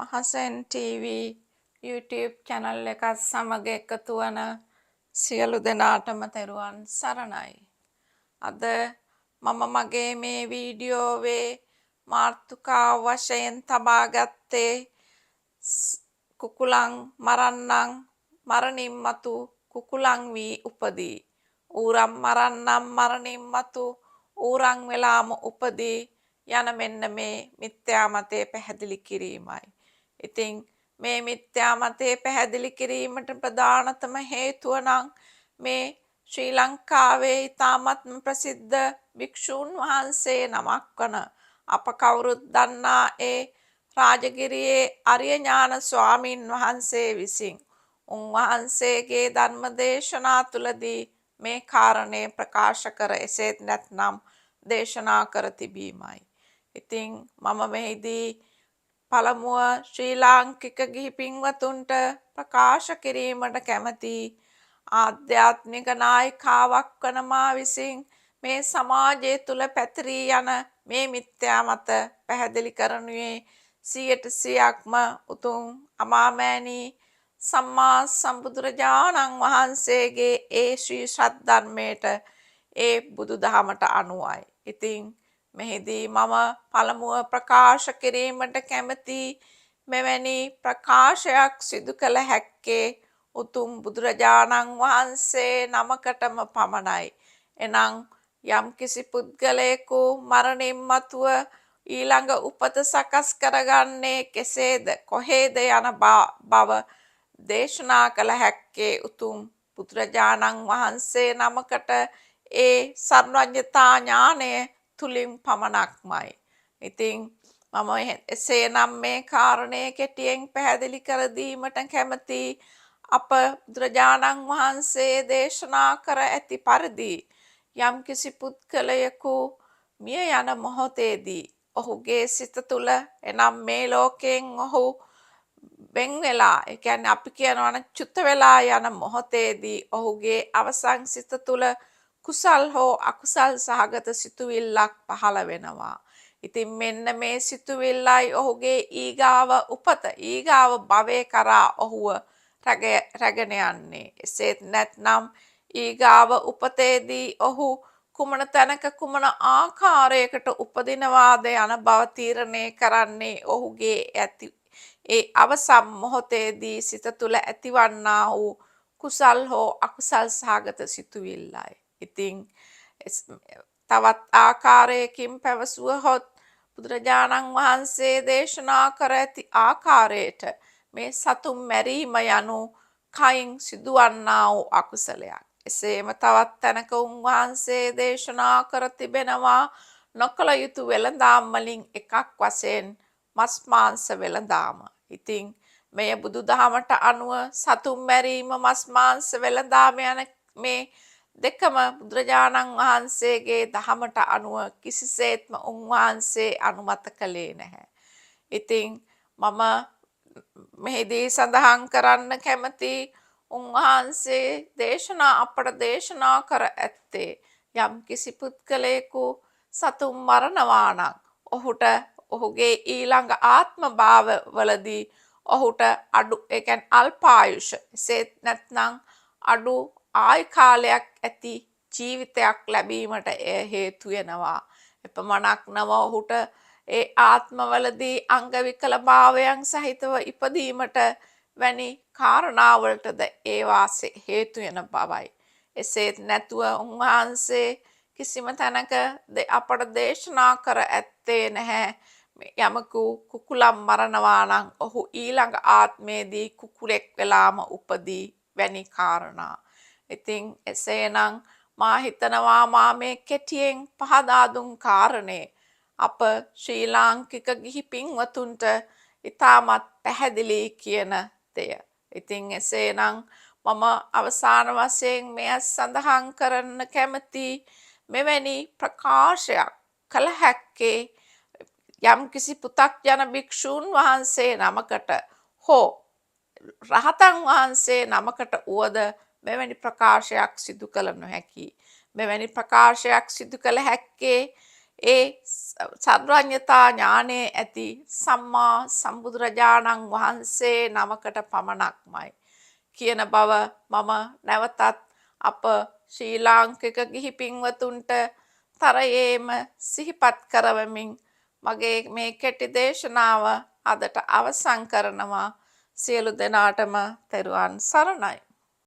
Mahasen TV YouTube channel එකත් සමග එකතු වන සියලු දෙනාටම තෙරුවන් සරණයි. අද මම මගේ මේ වීඩියෝවේ මාතෘකාව වශයෙන් තබා ගත්තේ කුකුලන් මරන්නම් මරණින් මතු කුකුලන් වී උපදී. ඌරන් මරන්නම් මරණින් මතු ඌරන් වෙලාම උපදී යන මෙන්න මේ මිත්‍යා මතය පැහැදිලි කිරීමයි. ඉතින් මේ මිත්‍යා මතය පැහැදිලි කිරීමට ප්‍රධානතම හේතුව නම් මේ ශ්‍රී ලංකාවේ ඉතාමත්ම ප්‍රසිද්ධ භික්ෂූන් වහන්සේ නමක් වන අප කවුරුත් දන්නා ඒ රාජගිරියේ අරිය ඥාන ස්වාමින් වහන්සේ විසින් උන්වහන්සේගේ ධර්ම දේශනා තුලදී මේ කාරණය ප්‍රකාශ කර එසේත් නැත්නම් දේශනා කර තිබීමයි. ඉතින් මම මෙහිදී පළමුව ශ්‍රී ලාංකික ගිහි පින්වතුන්ට ප්‍රකාශ කිරීමට කැමති ආධ්‍යාත්මික නායිකාවක් වන මා විසින් මේ සමාජය තුල පැතිරී යන මේ මිත්‍යා මත පැහැදිලි කරනුයේ 100%ක්ම උතුම් අමාමෑණී සම්මා සම්බුදුරජාණන් වහන්සේගේ ඒ ශ්‍රී සද්ධර්මයට ඒ බුදුදහමට අනුවයි. ඉතින් මෙහිදී මම පළමුව ප්‍රකාශ කිරීමට කැමති මෙවැනි ප්‍රකාශයක් සිදු කළ හැක්කේ උතුම් බුදුරජාණන් වහන්සේ නමකටම පමණයි. එනම් යම් කිසි පුද්ගලයෙකු මරණින් මතුව ඊළඟ උපත සකස් කරගන්නේ කෙසේද කොහේද යන බව දේශනා කළ හැක්කේ උතුම් බුදුරජාණන් වහන්සේ නමකට ඒ සර්වඥතා ඥානය තුලින් පමණක්මයි. ඉතින් මම එසේනම් මේ කාරණය කෙටියෙන් පැහැදිලි කර දීමට කැමති. අප බුදුරජාණන් වහන්සේ දේශනා කර ඇති පරිදි යම් කිසි පුද්ගලයෙකු මිය යන මොහොතේදී ඔහුගේ සිත තුළ එනම් මේ ලෝකයෙන් ඔහු වෙන් වෙලා, ඒ කියන්නේ අපි කියනවා නම් චුත වෙලා යන මොහොතේදී ඔහුගේ අවසන් සිත තුළ කුසල් හෝ අකුසල් සහගත සිතුවිල්ලක් පහළ වෙනවා. ඉතින් මෙන්න මේ සිතුවිල්ලයි ඔහුගේ ඊගාව උපත ඊගාව භවය කරා ඔහුව රැගෙන යන්නේ. එසේත් නැත්නම් ඊගාව උපතේදී ඔහු කුමන තැනක කුමන ආකාරයකට උපදිනවාද යන බව තීරණය කරන්නේ ඔහුගේ ඇති ඒ අවසන් මොහොතේදී සිත තුළ ඇතිවන්නා වූ කුසල් හෝ අකුසල් සහගත සිතුවිල්ලයි. ඉතින් තවත් ආකාරයකින් පැවසුවහොත් බුදුරජාණන් වහන්සේ දේශනා කර ඇති ආකාරයට මේ සතුන් මැරීම යනු කයින් සිදුවන්නා වූ අකුසලයක්. එසේම තවත් තැනක උන්වහන්සේ දේශනා කර තිබෙනවා නොකළ යුතු වෙළඳාම් වලින් එකක් වශයෙන් මස් මාංශ වෙළඳාම. ඉතින් මෙය බුදුදහමට අනුව සතුන් මැරීම මස් මාංශ වෙළඳාම යන මේ දෙකම බුදුරජාණන් වහන්සේගේ දහමට අනුව කිසිසේත්ම උන්වහන්සේ අනුමත කළේ නැහැ. ඉතින් මම මෙහිදී සඳහන් කරන්න කැමති උන්වහන්සේ අපට දේශනා කර ඇත්තේ යම් කිසි පුද්ගලයෙකු සතුන් මරනවා නම් ඔහුට ඔහුගේ ඊළඟ ආත්ම භාවවලදී ඔහුට අඩු ඒ කියන්නේ අල්පායුෂ එසේත් නැත්නම් අඩු ආයු කාලයක් ඇති ජීවිතයක් ලැබීමට එය හේතු වෙනවා. එපමණක් නොව ඔහුට ඒ ආත්මවලදී අංග විකලභාවයන් සහිතව ඉපදීමට වැනි කාරණාවලටද ඒවා හේතු වෙන බවයි. එසේත් නැතුව උන්වහන්සේ කිසිම තැනක අපට දේශනා කර ඇත්තේ නැහැ යමකු කුකුලන් මරනවා නම් ඔහු ඊළඟ ආත්මයේදී කුකුලෙක් වෙලාම උපදී වැනි කාරණා. ඉතින් එසේනම් මා හිතනවා මා මේ කෙටියෙන් පහදා දුන් කාරණේ අප ශ්‍රී ලාංකික ගිහි පින්වතුන්ට ඉතාමත් පැහැදිලි කියන දෙය. ඉතින් එසේනම් මම අවසාන වශයෙන් මෙය සඳහන් කරන්න කැමති මෙවැනි ප්‍රකාශයක් කළ හැක්කේ යම් කිසි පුතග්ජන භික්ෂූන් වහන්සේ නමකට හෝ රහතන් වහන්සේ නමකට වුවද මෙවැනි ප්‍රකාශයක් සිදු කළ නොහැකි. මෙවැනි ප්‍රකාශයක් සිදු කළ හැක්කේ ඒ සර්වඥතා ඥානයේ ඇති සම්මා සම්බුදුරජාණන් වහන්සේ නමකට පමණක්මයි කියන බව මම නැවතත් අප ශ්‍රී ලාංකික ගිහි පින්වතුන්ට තරයේම සිහිපත් කරවමින් මගේ මේ කෙටි දේශනාව අදට අවසන් කරනවා. සියලු දෙනාටම තෙරුවන් සරණයි.